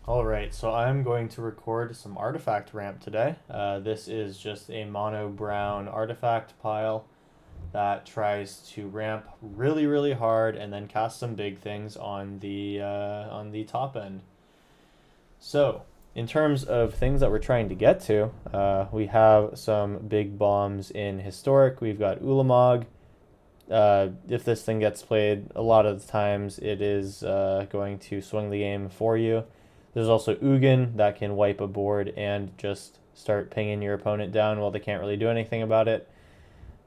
Alright, so I'm going to record some artifact ramp today. This is just a mono brown artifact pile that tries to ramp really hard and then cast some big things on the top end. So, in terms of things that we're trying to get to, we have some big bombs in Historic. We've got Ulamog. If this thing gets played, a lot of the times it is going to swing the game for you. There's also Ugin that can wipe a board and just start pinging your opponent down while they can't really do anything about it.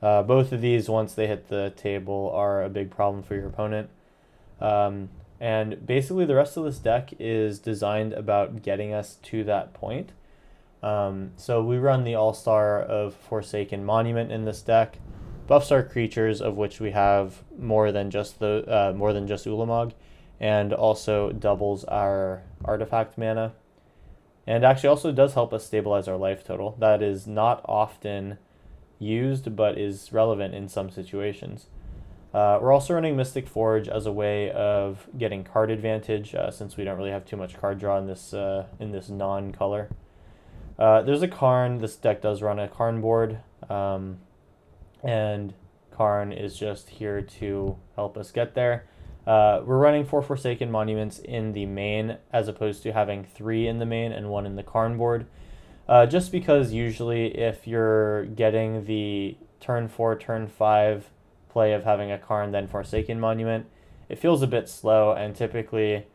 Both of these, once they hit the table, are a big problem for your opponent. And basically the rest of this deck is designed about getting us to that point. So we run the All-Star of Forsaken Monument in this deck. Buffs our creatures, of which we have more than just Ulamog, and also doubles our artifact mana. And actually also does help us stabilize our life total. That is not often used, but is relevant in some situations. We're also running Mystic Forge as a way of getting card advantage, since we don't really have too much card draw in this non-color. There's a Karn. This deck does run a Karn board, and Karn is just here to help us get there. We're running 4 Forsaken Monuments in the main, as opposed to having 3 in the main and 1 in the Karn board. Just because usually if you're getting the turn 4, turn 5 play of having a Karn, then Forsaken Monument, it feels a bit slow, and typically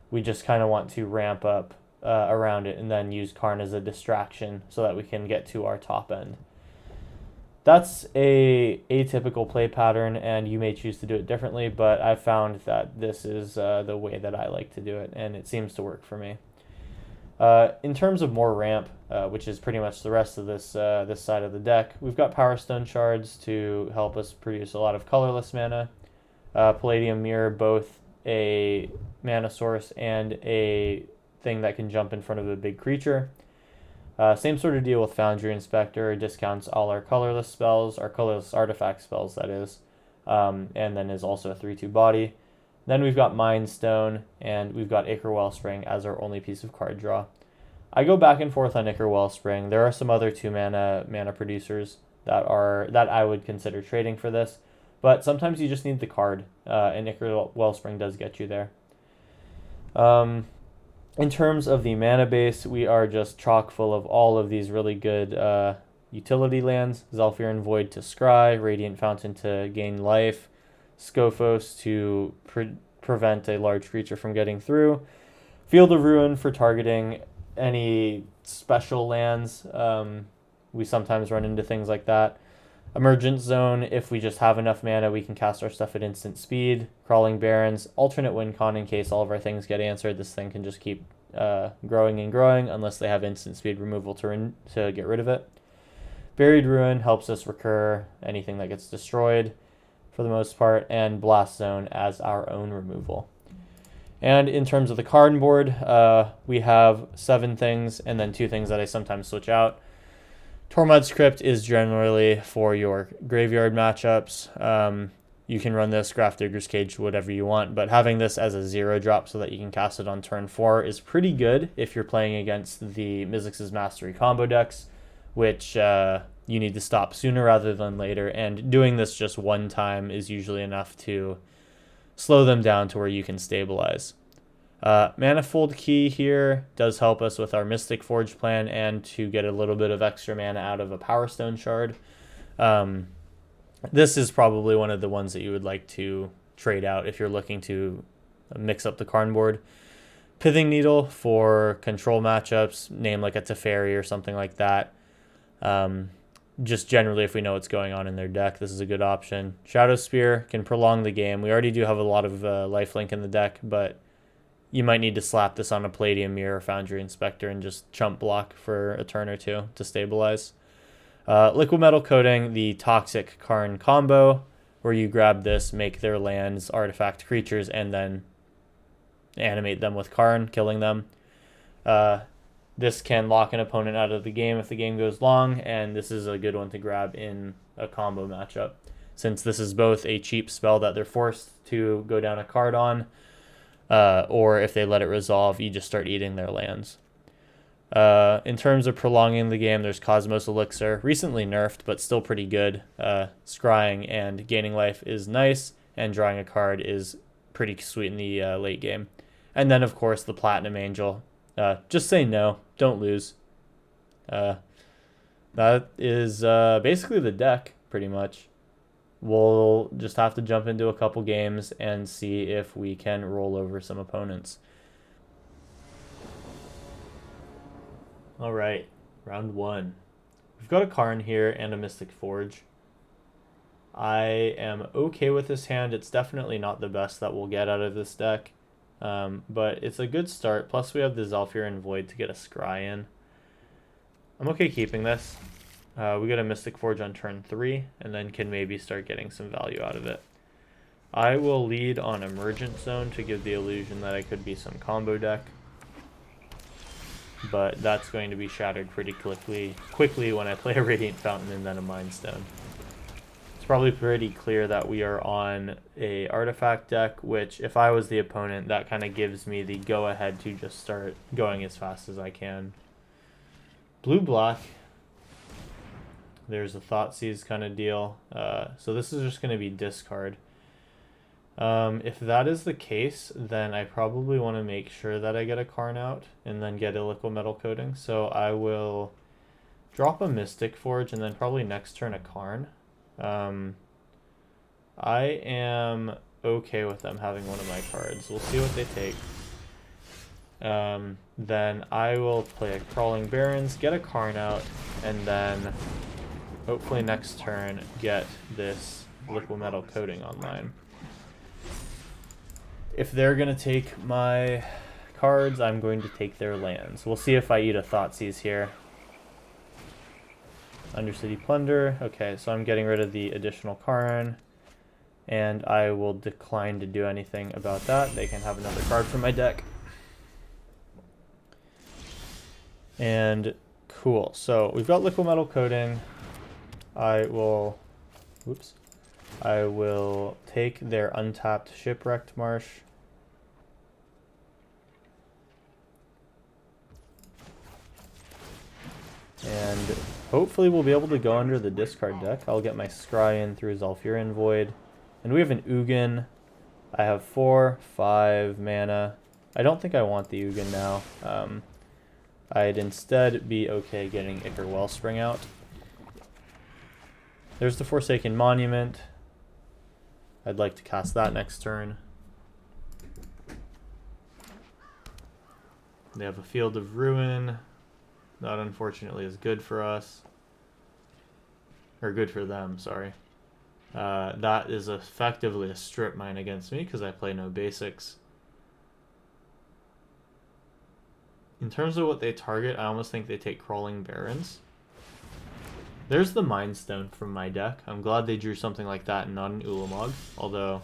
we just kind of want to ramp up around it and then use Karn as a distraction so that we can get to our top end. That's a atypical play pattern, and you may choose to do it differently, but I've found that this is the way that I like to do it, and it seems to work for me. In terms of more ramp, which is pretty much the rest of this side of the deck, we've got Power Stone Shards to help us produce a lot of colorless mana. Palladium Mirror, both a mana source and a thing that can jump in front of a big creature. Same sort of deal with Foundry Inspector, discounts all our colorless spells, our colorless artifact spells, that is, and then is also a 3/2 body. Then we've got Mind Stone, and we've got Ichor Wellspring as our only piece of card draw. I go back and forth on Ichor Wellspring. There are some other 2 mana producers that I would consider trading for this, but sometimes you just need the card, and Ichor Wellspring does get you there. In terms of the mana base, we are just chock full of all of these really good utility lands. Zhalfirin Void to scry, Radiant Fountain to gain life, Scophos to prevent a large creature from getting through, Field of Ruin for targeting any special lands. We sometimes run into things like that. Emergent Zone, if we just have enough mana, we can cast our stuff at instant speed. Crawling Barrens, alternate win con in case all of our things get answered. This thing can just keep growing and growing unless they have instant speed removal to get rid of it. Buried Ruin helps us recur anything that gets destroyed for the most part, and Blast Zone as our own removal. And in terms of the card board, we have 7 things and then 2 things that I sometimes switch out. Tormod's Crypt is generally for your graveyard matchups. You can run this, Grafdigger's Cage, whatever you want, but having this as a 0 drop so that you can cast it on turn 4 is pretty good if you're playing against the Mizzix's Mastery combo decks, which you need to stop sooner rather than later, and doing this just one time is usually enough to slow them down to where you can stabilize. Manifold Key here does help us with our Mystic Forge plan and to get a little bit of extra mana out of a Power Stone Shard. This is probably one of the ones that you would like to trade out if you're looking to mix up the Karn board. Pithing Needle for control matchups, name like a Teferi or something like that. Just generally if we know what's going on in their deck, this is a good option. Shadow Spear can prolong the game. We already do have a lot of lifelink in the deck, but you might need to slap this on a Palladium Mirror or Foundry Inspector and just chump block for a turn or 2 to stabilize. Liquid Metal Coating, the toxic Karn combo, where you grab this, make their lands artifact creatures, and then animate them with Karn, killing them. This can lock an opponent out of the game if the game goes long, and this is a good one to grab in a combo matchup, since this is both a cheap spell that they're forced to go down a card on, or if they let it resolve, you just start eating their lands. In terms of prolonging the game, there's Cosmos Elixir, recently nerfed, but still pretty good. Scrying and gaining life is nice, and drawing a card is pretty sweet in the late game. And then, of course, the Platinum Angel. Just say no, don't lose. That is basically the deck, pretty much. We'll just have to jump into a couple games and see if we can roll over some opponents. All right, round 1. We've got a Karn here and a Mystic Forge. I am okay with this hand. It's definitely not the best that we'll get out of this deck, but it's a good start. Plus we have the Zhalfirin Void to get a Scry in. I'm okay keeping this. We get a Mystic Forge on turn 3, and then can maybe start getting some value out of it. I will lead on Emergent Zone to give the illusion that I could be some combo deck, but that's going to be shattered pretty quickly when I play a Radiant Fountain and then a Mind Stone. It's probably pretty clear that we are on a artifact deck, which if I was the opponent, that kind of gives me the go-ahead to just start going as fast as I can. Blue-black. There's a Thoughtseize kind of deal. So this is just going to be discard. If that is the case, then I probably want to make sure that I get a Karn out and then get a Liquid Metal Coating. So I will drop a Mystic Forge and then probably next turn a Karn. I am okay with them having one of my cards. We'll see what they take. Then I will play a Crawling Barrens, get a Karn out, and then hopefully next turn get this Liquid Metal Coating online. If they're going to take my cards, I'm going to take their lands. We'll see if I eat a Thoughtseize here. Undercity Plunder. Okay, so I'm getting rid of the additional Karn, and I will decline to do anything about that. They can have another card from my deck. And cool, so we've got Liquid Metal Coating. I will take their untapped Shipwrecked Marsh. And hopefully we'll be able to go under the discard deck. I'll get my Scry in through Zhalfirin Void. And we have an Ugin. I have 4-5 mana. I don't think I want the Ugin now. I'd instead be okay getting Ichor Wellspring out. There's the Forsaken Monument. I'd like to cast that next turn. They have a Field of Ruin. That unfortunately is good for us. Or good for them, sorry. That is effectively a strip mine against me because I play no basics. In terms of what they target, I almost think they take Crawling Barrens. There's the Mind Stone from my deck. I'm glad they drew something like that and not an Ulamog, although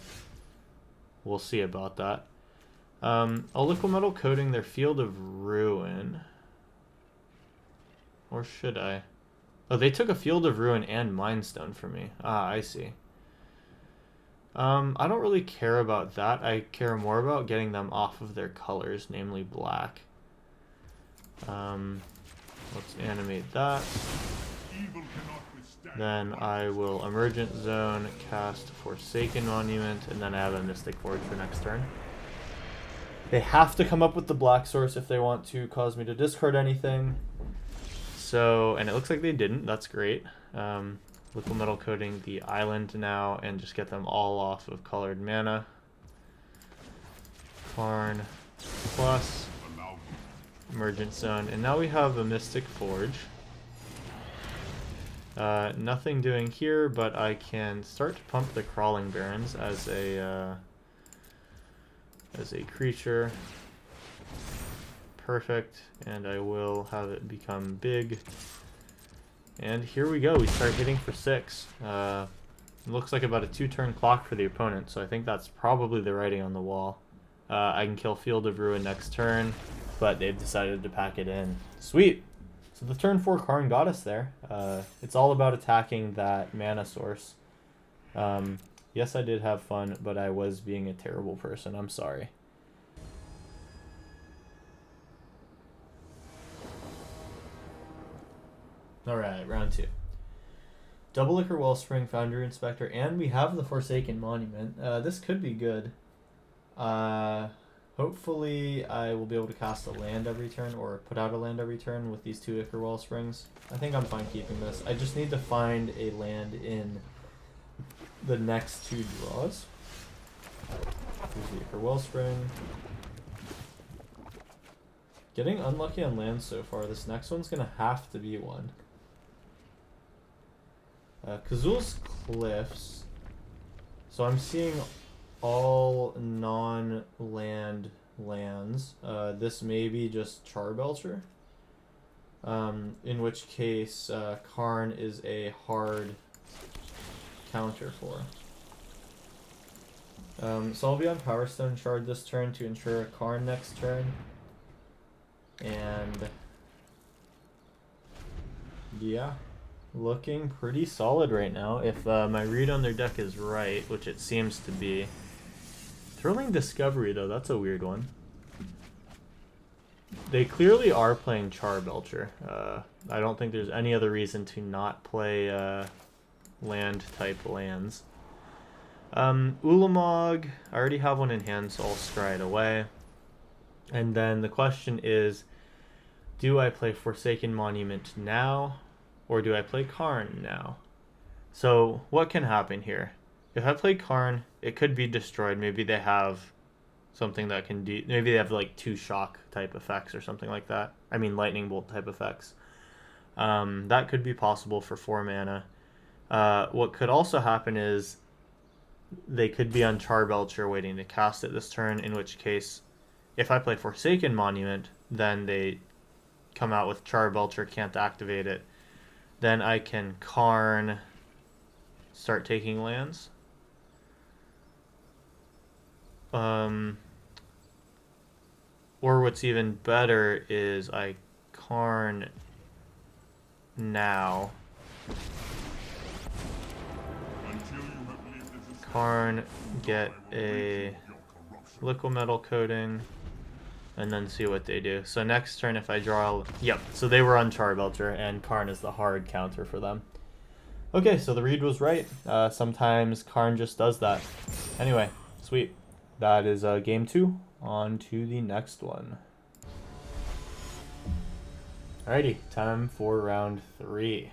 we'll see about that. I'll Liquid Metal Coating their Field of Ruin. Or should I? Oh, they took a Field of Ruin and Mind Stone from me. Ah, I see. I don't really care about that. I care more about getting them off of their colors, namely black. Let's animate that. Then I will Emergent Zone, cast Forsaken Monument, and then I have a Mystic Forge for next turn. They have to come up with the black source if they want to cause me to discard anything. So, and it looks like they didn't. That's great. Liquid Metal Coating the island now and just get them all off of colored mana. Karn plus Emergent Zone. And now we have a Mystic Forge. Nothing doing here, but I can start to pump the Crawling Barrens as a creature. Perfect, and I will have it become big. And here we go, we start hitting for 6. It looks like about a 2-turn clock for the opponent, so I think that's probably the writing on the wall. I can kill Field of Ruin next turn, but they've decided to pack it in. Sweet! So the turn 4 Karn got us there. It's all about attacking that mana source. Yes, I did have fun, but I was being a terrible person. I'm sorry. Alright, round 2. Double Liquor Wellspring, Foundry Inspector, and we have the Forsaken Monument. This could be good. Hopefully I will be able to cast a land every turn, or put out a land every turn with these 2 Ichor Wellsprings. I think I'm fine keeping this. I just need to find a land in the next 2 draws. Here's the Ichor Wellspring. Getting unlucky on lands so far. This next one's gonna have to be one. Kazul's Cliffs. So I'm seeing all non-land lands. This may be just Charbelcher. In which case, Karn is a hard counter for. So I'll be on Power Stone Shard this turn to ensure a Karn next turn. And yeah, looking pretty solid right now. If my read on their deck is right, which it seems to be. Thrilling Discovery though, that's a weird one. They clearly are playing Charbelcher. I don't think there's any other reason to not play land type lands. Ulamog, I already have one in hand, so I'll scry it away. And then the question is, do I play Forsaken Monument now, or do I play Karn now? So what can happen here? If I play Karn, it could be destroyed. Maybe they have something that can do... Maybe they have like 2 shock type effects or something like that. I mean lightning bolt type effects. That could be possible for 4 mana. What could also happen is they could be on Charbelcher waiting to cast it this turn, in which case, if I play Forsaken Monument, then they come out with Charbelcher, can't activate it. Then I can Karn, start taking lands. Or what's even better is I Karn now. Karn, get a liquid metal coating, and then see what they do. So next turn if I draw... Yep, so they were on Charbelcher, and Karn is the hard counter for them. Okay, so the read was right. Sometimes Karn just does that. Anyway, sweet. That is game 2. On to the next one. Alrighty, time for round 3.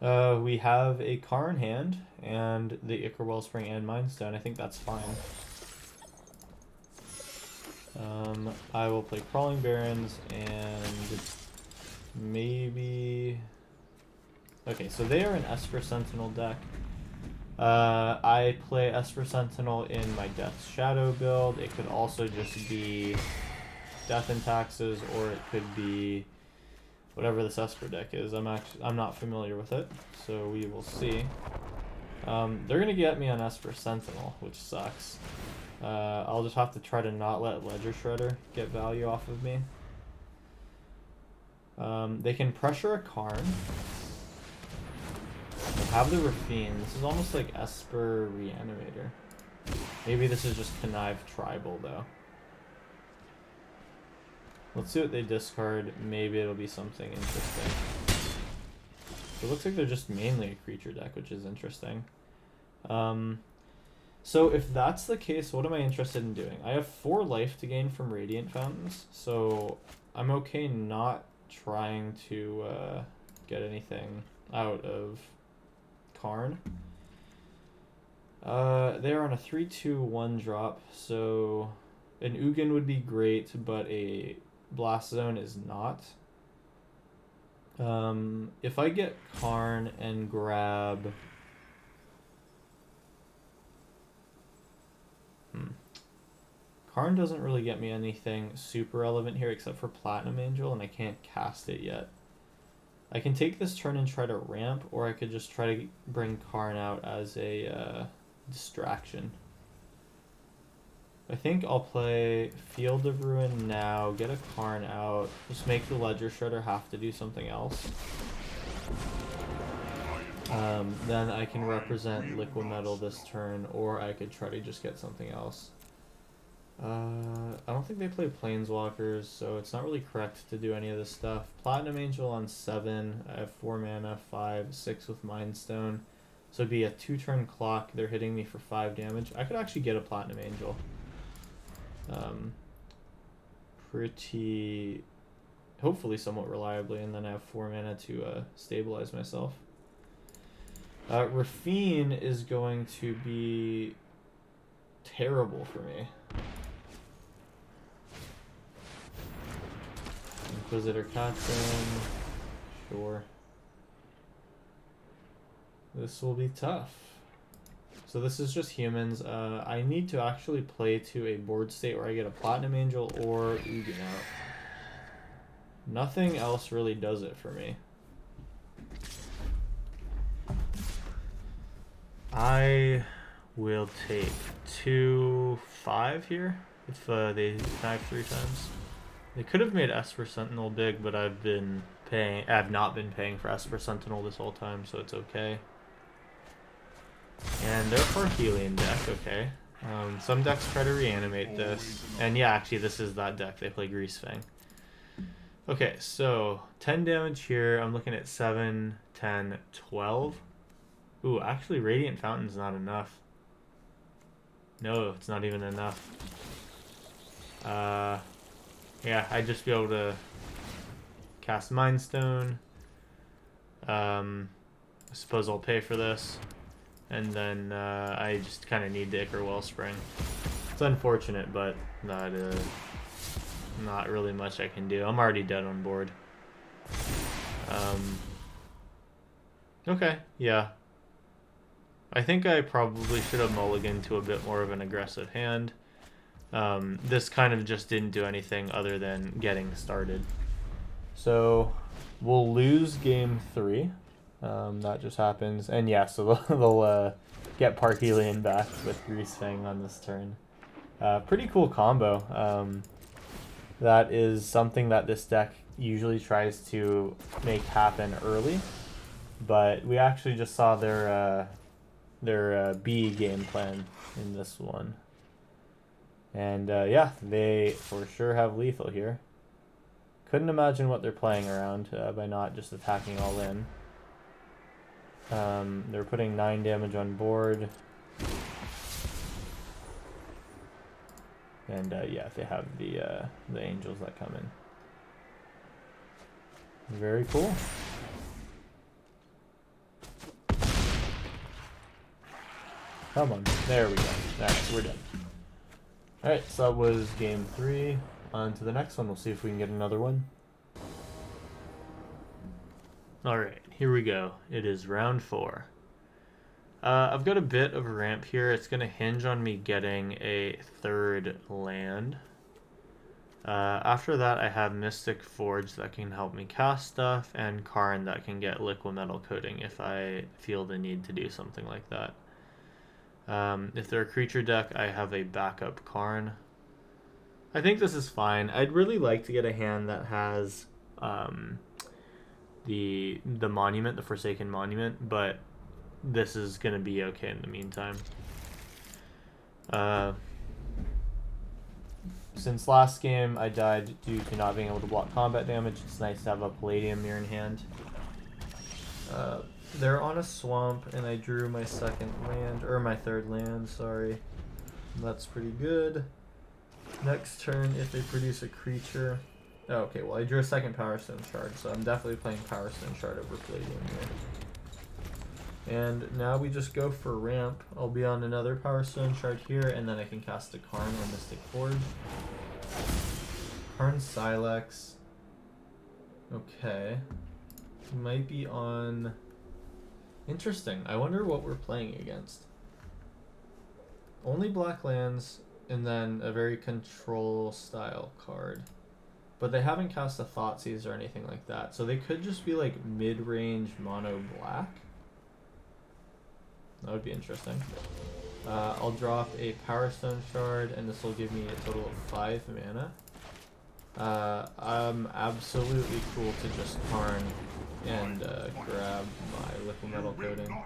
We have a Karn hand and the Ichor Wellspring and Mindstone. I think that's fine. I will play Crawling Barrens and maybe... Okay, so they are an Esper Sentinel deck. I play Esper Sentinel in my Death's Shadow build. It could also just be Death and Taxes, or it could be whatever this Esper deck is. I'm not familiar with it, so we will see. They're gonna get me on Esper Sentinel, which sucks. I'll just have to try to not let Ledger Shredder get value off of me. They can pressure a Karn. They have the Rafine. This is almost like Esper Reanimator. Maybe this is just Connive Tribal, though. Let's see what they discard. Maybe it'll be something interesting. It looks like they're just mainly a creature deck, which is interesting. So if that's the case, what am I interested in doing? I have 4 life to gain from Radiant Fountains, so I'm okay not trying to get anything out of Karn. They're on a 3/2 1-drop, so an Ugin would be great, but a Blast Zone is not. If I get Karn and grab... Karn doesn't really get me anything super relevant here except for Platinum Angel, and I can't cast it yet. I can take this turn and try to ramp, or I could just try to bring Karn out as a distraction. I think I'll play Field of Ruin now, get a Karn out, just make the Ledger Shredder have to do something else. Then I can represent Liquid Metal this turn, or I could try to just get something else. I don't don't think they play Planeswalkers, so it's not really correct to do any of this stuff. Platinum Angel on 7. I have 4 mana, 5, 6 with Mind Stone. So it'd be a 2-turn clock. They're hitting me for 5 damage. I could actually get a Platinum Angel. Pretty... hopefully somewhat reliably, and then I have 4 mana to stabilize myself. Rafine is going to be terrible for me. Inquisitor Captain, sure. This will be tough. So this is just humans. I need to actually play to a board state where I get a Platinum Angel or Ugin. Nothing else really does it for me. I will take 2/5 here if they dive 3 times. They could have made Esper Sentinel big, but I've not been paying for Esper Sentinel this whole time, so it's okay. And they're for Helion deck, okay. Some decks try to reanimate this, and yeah, actually this is that deck. They play Greasefang. Okay, so 10 damage here. I'm looking at 7, 10, 12. Ooh, actually Radiant Fountain's not enough. No, it's not even enough. Yeah, I'd just be able to cast Mind Stone. I suppose I'll pay for this. And then I just kind of need the Ichor Wellspring. It's unfortunate, but not really much I can do. I'm already dead on board. Okay, yeah. I think I probably should have mulliganed to a bit more of an aggressive hand. This kind of just didn't do anything other than getting started. So we'll lose game 3. That just happens. And yeah, so they'll get Parhelion back with Greasefang on this turn. Pretty cool combo. That is something that this deck usually tries to make happen early. But we actually just saw their B game plan in this one. And yeah, they for sure have lethal here. Couldn't imagine what they're playing around by not just attacking all in. They're putting 9 damage on board. And yeah, they have the angels that come in. Very cool. Come on, there we go. Alright, we're done. Alright, so that was game 3. On to the next one. We'll see if we can get another one. Alright, here we go. It is round 4. I've got a bit of a ramp here. It's going to hinge on me getting a 3rd land. After that, I have Mystic Forge that can help me cast stuff, and Karn that can get Liquimetal Coating if I feel the need to do something like that. If they're a creature deck, I have a backup Karn. I think this is fine. I'd really like to get a hand that has the Monument, the Forsaken Monument, but this is going to be okay in the meantime. Since last game I died due to not being able to block combat damage, it's nice to have a Palladium Mirror in hand. They're on a swamp, and I drew my 2nd land, or my 3rd land, sorry. That's pretty good. Next turn, if they produce a creature... Oh, okay, well I drew a 2nd Power Stone Shard, so I'm definitely playing Power Stone Shard over Palladium here. And now we just go for ramp. I'll be on another Power Stone Shard here, and then I can cast a Karn or Mystic Forge. Karn Silex. Okay. Might be on... Interesting. I wonder what we're playing against. Only black lands, and then a very control style card. But they haven't cast a Thoughtseize or anything like that. So they could just be like mid-range mono black. That would be interesting. I'll drop a Power Stone Shard, and this will give me a total of 5 mana. I'm absolutely cool to just Karn and grab my Liquimetal Coating.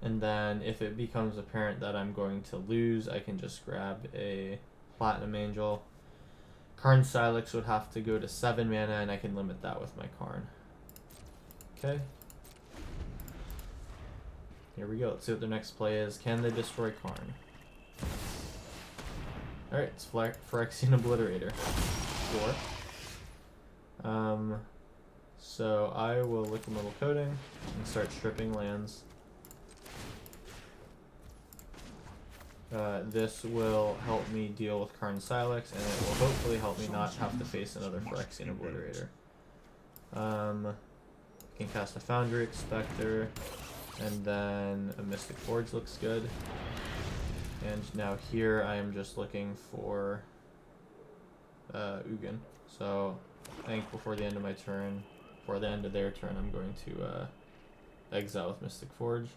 And then if it becomes apparent that I'm going to lose, I can just grab a Platinum Angel. Karn Silex would have to go to 7 mana, and I can limit that with my Karn. Okay. Here we go. Let's see what their next play is. Can they destroy Karn? Alright, it's Phyrexian Obliterator. 4. So I will Liquimetal Coating and start stripping lands. This will help me deal with Karn Silex, and it will hopefully help me not have to face another Phyrexian Obliterator. Can cast a Foundry Expector, and then a Mystic Forge looks good. And now here I am just looking for Ugin. So I think before the end of my turn, before the end of their turn, I'm going to exile with Mystic Forge.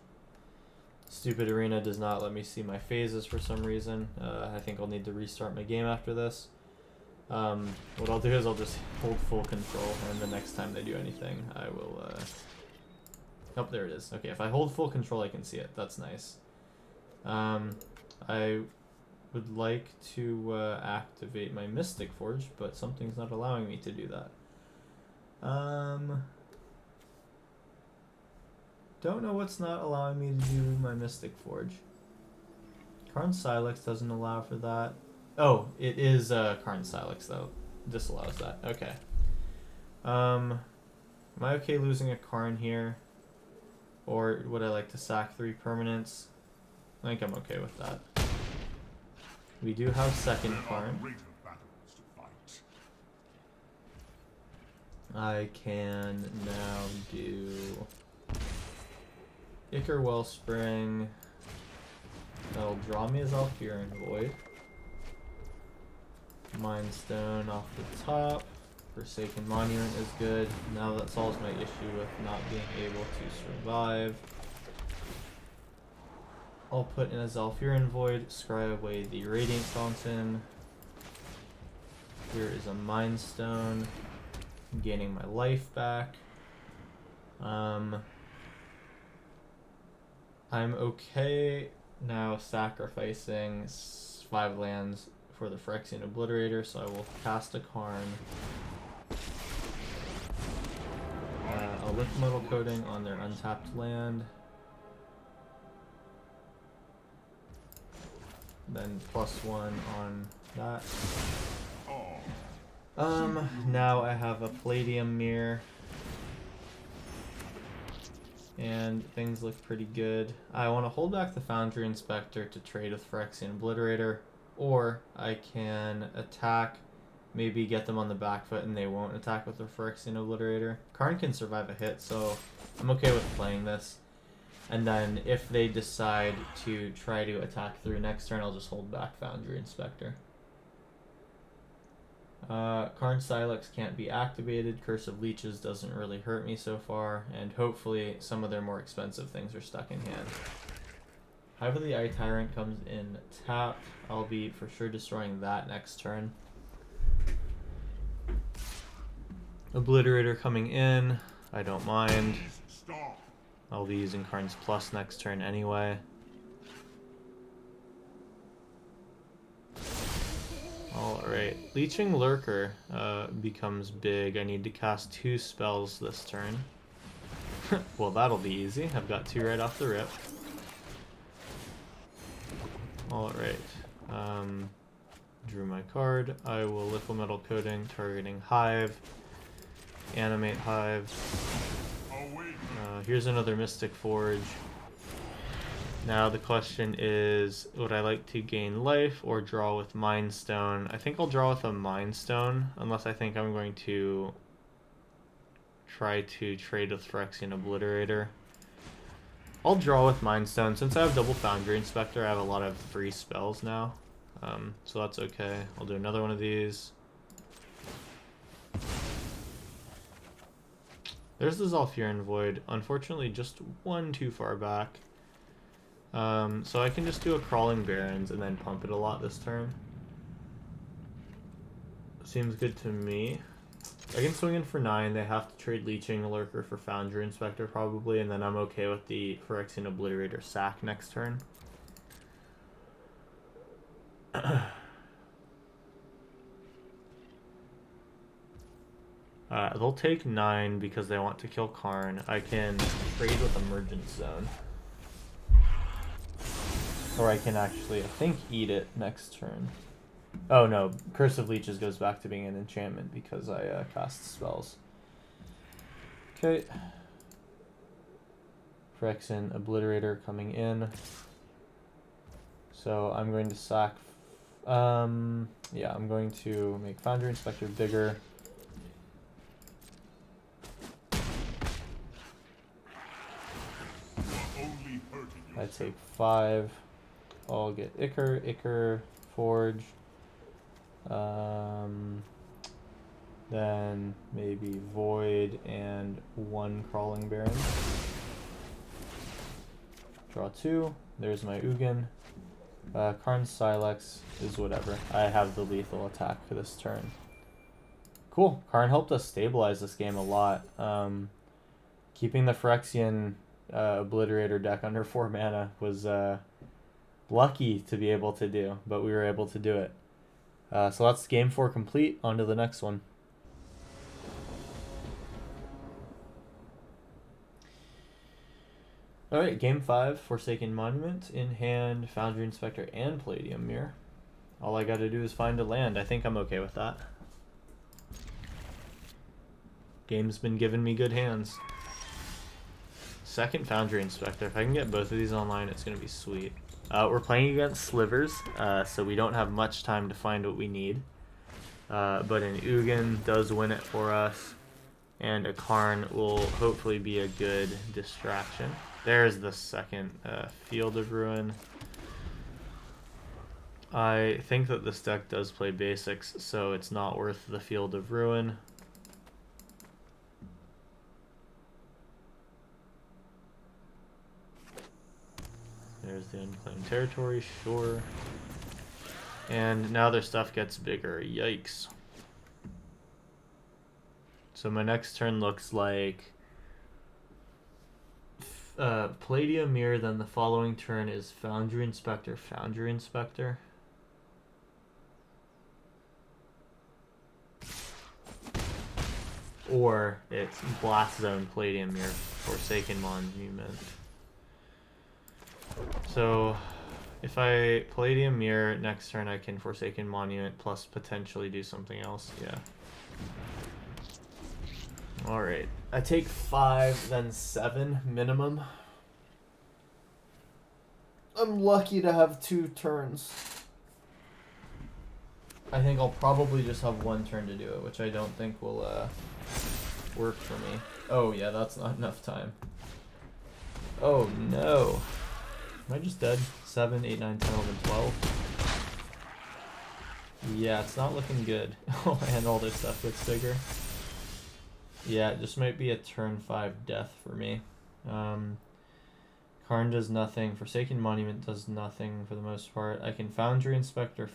Stupid Arena does not let me see my phases for some reason. I think I'll need to restart my game after this. What I'll do is I'll just hold full control, and the next time they do anything, I will... Oh, there it is. Okay, if I hold full control, I can see it. That's nice. I would like to activate my Mystic Forge, but something's not allowing me to do that. Don't know what's not allowing me to do my Mystic Forge. Karn Silex doesn't allow for that. Oh, it is Karn Silex though. Disallows that. Okay. Am I okay losing a Karn here? Or would I like to sack 3 permanents? I think I'm okay with that. We do have second Karn. I can now do Ichor Wellspring. That'll draw me as Alfier and Void. Mind Stone off the top. Forsaken Monument is good. Now that solves my issue with not being able to survive. I'll put in a Zhalfirin Void, scry away the Radiant Fountain. Here is a Mind Stone, gaining my life back. I'm okay now sacrificing 5 lands for the Phyrexian Obliterator, so I will cast a Karn. I'll lift Metal Coating on their untapped land. Then +1 on that. Now I have a Palladium Mirror. And things look pretty good. I want to hold back the Foundry Inspector to trade with Phyrexian Obliterator, or I can attack, maybe get them on the back foot and they won't attack with the Phyrexian Obliterator. Karn can survive a hit, so I'm okay with playing this. And then if they decide to try to attack through next turn, I'll just hold back Foundry Inspector. Karn Silex can't be activated. Curse of Leeches doesn't really hurt me so far, and hopefully some of their more expensive things are stuck in hand. Hive of the Eye Tyrant comes in tapped. I'll be for sure destroying that next turn. Obliterator coming in. I don't mind. I'll be using Karn's Plus next turn anyway. Alright, Leeching Lurker becomes big. I need to cast 2 spells this turn. Well, that'll be easy. I've got 2 right off the rip. Alright, drew my card. I will Liquimetal Coating, targeting Hive. Animate Hive. Here's another Mystic Forge. Now the question is, would I like to gain life or draw with Mind Stone? I think I'll draw with a Mind Stone, unless I think I'm going to try to trade with Phyrexian Obliterator. I'll draw with Mind Stone. Since I have double Foundry Inspector, I have a lot of free spells now. So that's okay. I'll do another one of these. There's the Zhalfirin Void. Unfortunately, just one too far back. So I can just do a Crawling Barrens and then pump it a lot this turn. Seems good to me. I can swing in for 9. They have to trade Leeching Lurker for Foundry Inspector probably, and then I'm okay with the Phyrexian Obliterator sack next turn. They'll take 9 because they want to kill Karn. I can trade with Emergent Zone. Or I can actually, I think, eat it next turn. Oh no, Curse of Leeches goes back to being an enchantment because I cast spells. Okay. Phyrexian Obliterator coming in. So I'm going to sack... yeah, I'm going to make Foundry Inspector bigger. I take 5. I'll get Ichor, Forge. Then maybe Void and 1 Crawling Baron. Draw 2. There's my Ugin. Karn's Silex is whatever. I have the lethal attack for this turn. Cool. Karn helped us stabilize this game a lot. Keeping the Phyrexian Obliterator deck under 4 mana was lucky to be able to do, but we were able to do it. So that's game 4 complete. On to the next one. Alright, game 5, Forsaken Monument, in hand, Foundry Inspector, and Palladium Mirror. All I gotta do is find a land. I think I'm okay with that. Game's been giving me good hands. Second Foundry Inspector. If I can get both of these online, it's gonna be sweet. We're playing against Slivers, so we don't have much time to find what we need. But an Ugin does win it for us, and a Karn will hopefully be a good distraction. There's the second Field of Ruin. I think that this deck does play basics, so it's not worth the Field of Ruin. There's the Unclaimed Territory, sure. And now their stuff gets bigger. Yikes. So my next turn looks like Palladium Mirror, then the following turn is Foundry Inspector, Foundry Inspector. Or it's Blast Zone, Palladium Mirror, Forsaken Monument. So if I Palladium Mirror next turn, I can Forsaken Monument plus potentially do something else. Yeah. Alright. I take 5, then 7 minimum. I'm lucky to have 2 turns. I think I'll probably just have 1 turn to do it, which I don't think will work for me. Oh yeah, that's not enough time. Oh no. Am I just dead? 7, 8, 9, 10, 11, 12. Yeah, it's not looking good. And all this stuff gets bigger. Yeah, it just might be a turn 5 death for me. Karn does nothing. Forsaken Monument does nothing for the most part. I can Foundry Inspector,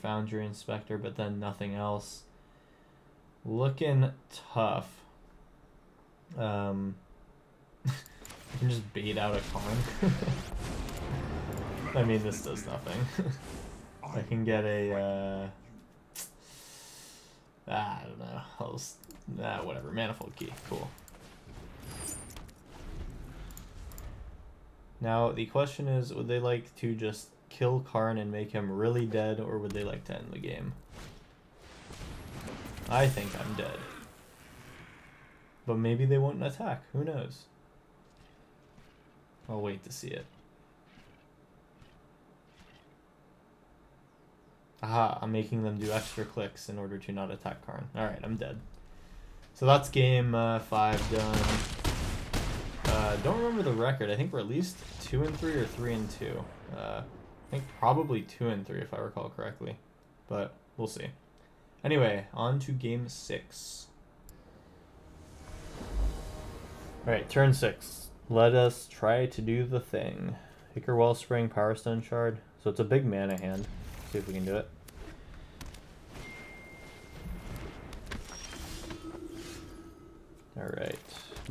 but then nothing else. Looking tough. I can just bait out a Karn. I mean, this does nothing. I can get a, I don't know. I'll just, whatever. Manifold Key. Cool. Now, the question is, would they like to just kill Karn and make him really dead, or would they like to end the game? I think I'm dead. But maybe they won't attack. Who knows? I'll wait to see it. Aha, I'm making them do extra clicks in order to not attack Karn. Alright, I'm dead. So that's game 5 done. Don't remember the record. I think we're at least 2-3 or 3-2. I think probably 2-3 if I recall correctly. But we'll see. Anyway, on to game 6. Alright, turn 6. Let us try to do the thing. Ichor Wellspring, Power Stone Shard. So it's a big mana hand. See if we can do it.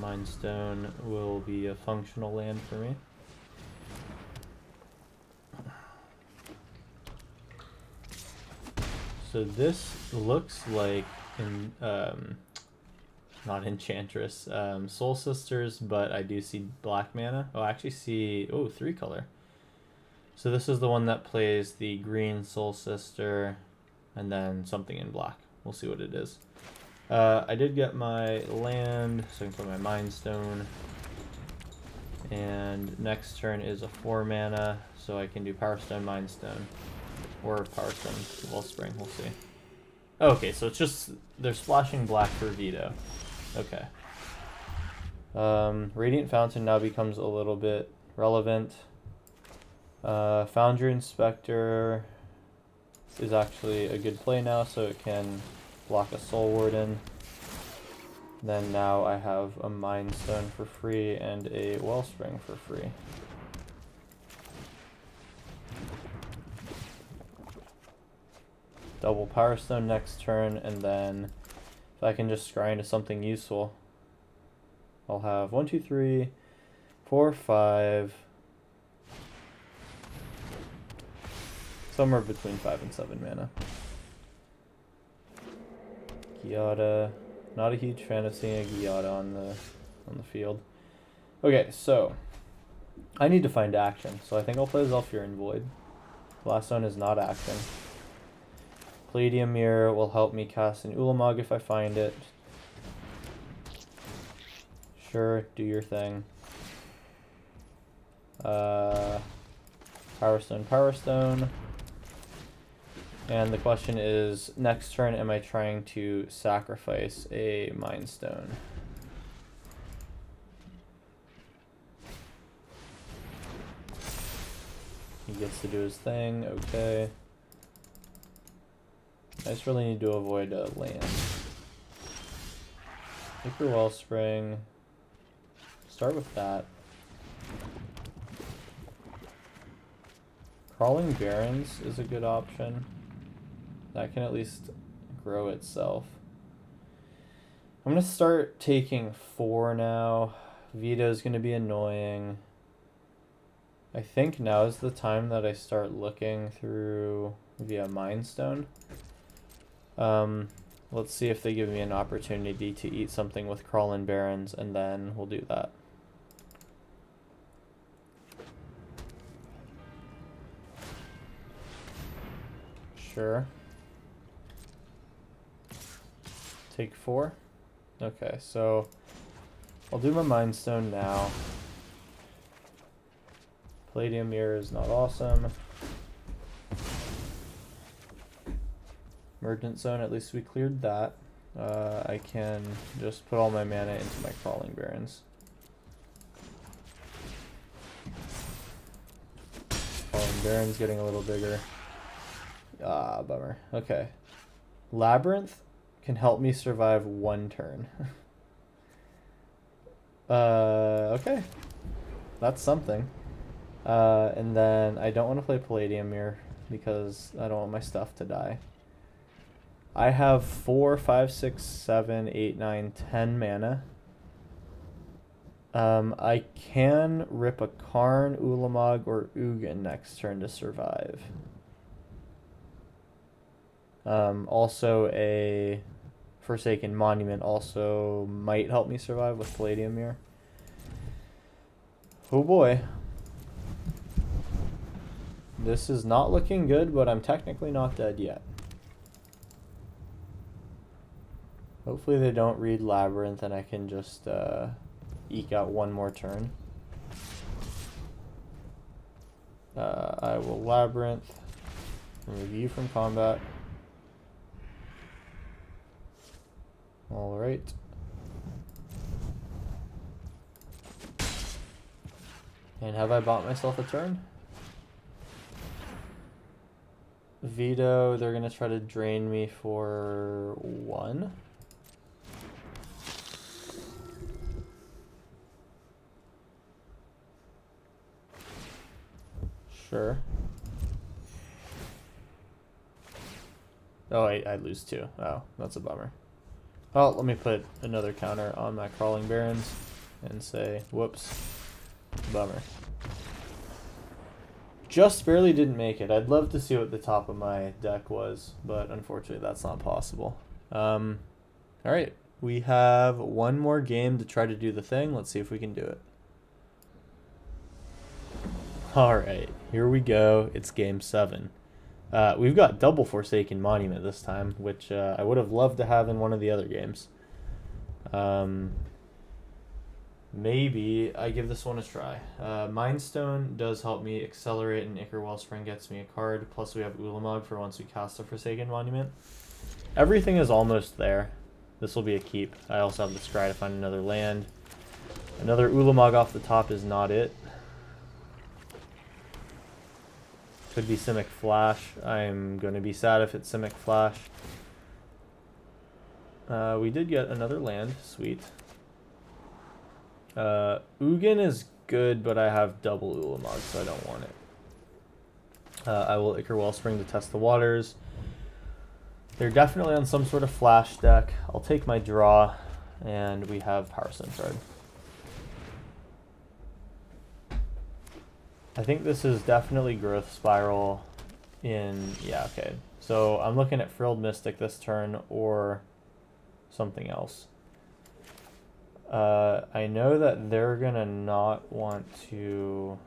Mind Stone will be a functional land for me. So this looks like not Enchantress, Soul Sisters, but I do see black mana. Oh, I actually see 3-color. So this is the one that plays the green Soul Sister and then something in black. We'll see what it is. I did get my land, so I can put my Mind Stone. And next turn is a 4-mana, so I can do Power Stone, Mind Stone. Or Power Stone, Wellspring, we'll see. Okay, so it's just, they're splashing black for veto. Okay. Radiant Fountain now becomes a little bit relevant. Foundry Inspector is actually a good play now, so it can block a Soul Warden. Then now I have a Mind Stone for free and a Wellspring for free. Double Power Stone next turn, and then if I can just scry into something useful, I'll have 1, 2, 3, 4, 5, somewhere between 5 and 7 mana. Giada, not a huge fan of seeing a Giada on the field. Okay, so I need to find action, so I think I'll play Zhalfirin Void. Last one is not action. Palladium Mirror will help me cast an Ulamog if I find it. Sure, do your thing. Power Stone, Power Stone. And the question is, next turn, am I trying to sacrifice a Mind Stone? He gets to do his thing, okay. I just really need to avoid a land. Hyper Wellspring. Start with that. Crawling Barrens is a good option. That can at least grow itself. I'm going to start taking 4 now. Veto is going to be annoying. I think now is the time that I start looking through via Mind Stone. Let's see if they give me an opportunity to eat something with Crawling Barrens, and then we'll do that. Sure. Take 4. Okay, so I'll do my Mind Stone now. Palladium Mirror is not awesome. Emergent Zone, at least we cleared that. I can just put all my mana into my Crawling Barrens. Crawling Barrens getting a little bigger. Ah, bummer. Okay. Labyrinth can help me survive 1 turn. Okay. That's something. And then I don't want to play Palladium Mirror because I don't want my stuff to die. I have 4, 5, 6, 7, 8, 9, 10 mana. I can rip a Karn, Ulamog, or Ugin next turn to survive. Also a Forsaken Monument also might help me survive with Palladium Mirror. Oh boy. This is not looking good, but I'm technically not dead yet. Hopefully they don't read Labyrinth and I can just eke out 1 more turn. I will Labyrinth, remove you from combat. Alright. And have I bought myself a turn? Veto, they're going to try to drain me for 1. Sure. Oh, I lose 2. Oh, that's a bummer. Well, let me put another counter on my Crawling Barrens. and say, whoops, bummer. Just barely didn't make it. I'd love to see what the top of my deck was, but unfortunately that's not possible. Alright, we have one more game to try to do the thing. Let's see if we can do it. Alright, here we go. It's game 7. We've got double Forsaken Monument this time, which I would have loved to have in one of the other games. Maybe I give this one a try. Mind Stone does help me accelerate, and Ichor Wellspring gets me a card. Plus we have Ulamog for once we cast a Forsaken Monument. Everything is almost there. This will be a keep. I also have the Scry to find another land. Another Ulamog off the top is not it. Could be Simic Flash. I'm going to be sad if it's Simic Flash. We did get another land. Sweet. Ugin is good, but I have double Ulamog, so I don't want it. I will Ichor Wellspring to test the waters. They're definitely on some sort of flash deck. I'll take my draw, and we have Power Centaur. I think this is definitely Growth Spiral in... Yeah, okay. So I'm looking at Frilled Mystic this turn, or something else. I know that they're gonna not want to...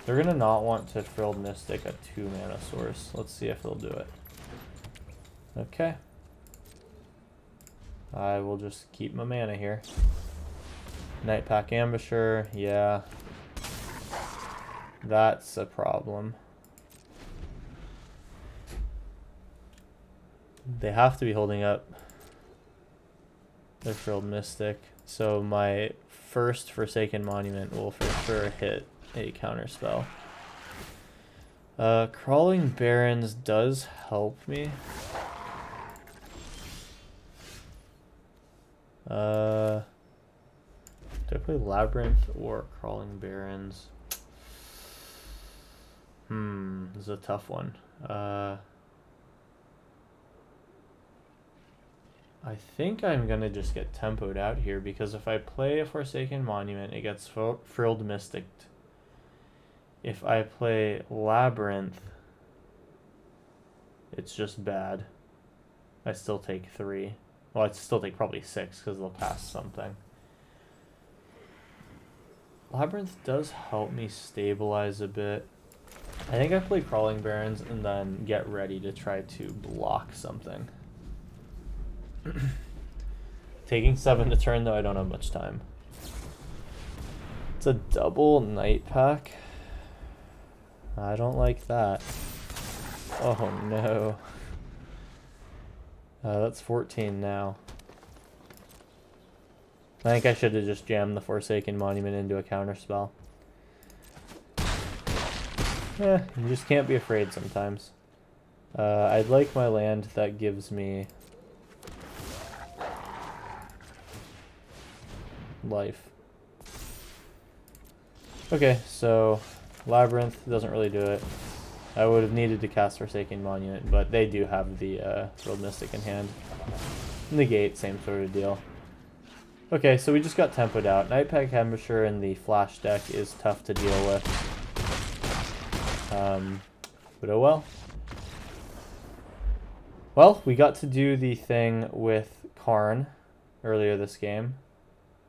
They're gonna not want to Frilled Mystic a 2-mana source. Let's see if they'll do it. Okay. I will just keep my mana here. Nightpack Ambusher, yeah. That's a problem. They have to be holding up their Frilled Mystic, so my first Forsaken Monument will for sure hit a counterspell. Crawling Barrens does help me. Do I play Labyrinth or Crawling Barrens? This is a tough one. I think I'm gonna just get tempoed out here, because if I play a Forsaken Monument, it gets Frilled Mystic. If I play Labyrinth, it's just bad. I still take 3. Well, I'd still take probably 6, because they'll pass something. Labyrinth does help me stabilize a bit. I think I play Crawling Barrens and then get ready to try to block something. Taking 7 to turn, though, I don't have much time. It's a double Night Pack. I don't like that. Oh no. That's 14 now. I think I should have just jammed the Forsaken Monument into a counterspell. You just can't be afraid sometimes. I'd like my land that gives me life. Okay, so Labyrinth doesn't really do it. I would have needed to cast Forsaken Monument, but they do have the Frilled Mystic in hand. Negate, same sort of deal. Okay, so we just got tempoed out. Nightpack Ambusher in the Flash deck is tough to deal with. But oh well. Well, we got to do the thing with Karn earlier this game.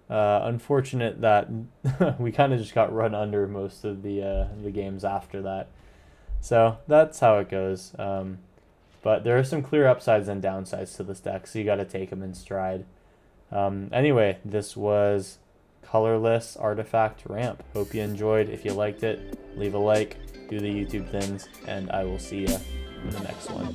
Unfortunate that we kind of just got run under most of the games after that. So that's how it goes. But there are some clear upsides and downsides to this deck, so you got to take them in stride. Anyway, this was Colorless Artifact Ramp. Hope you enjoyed. If you liked it, leave a like, do the YouTube things, and I will see you in the next one.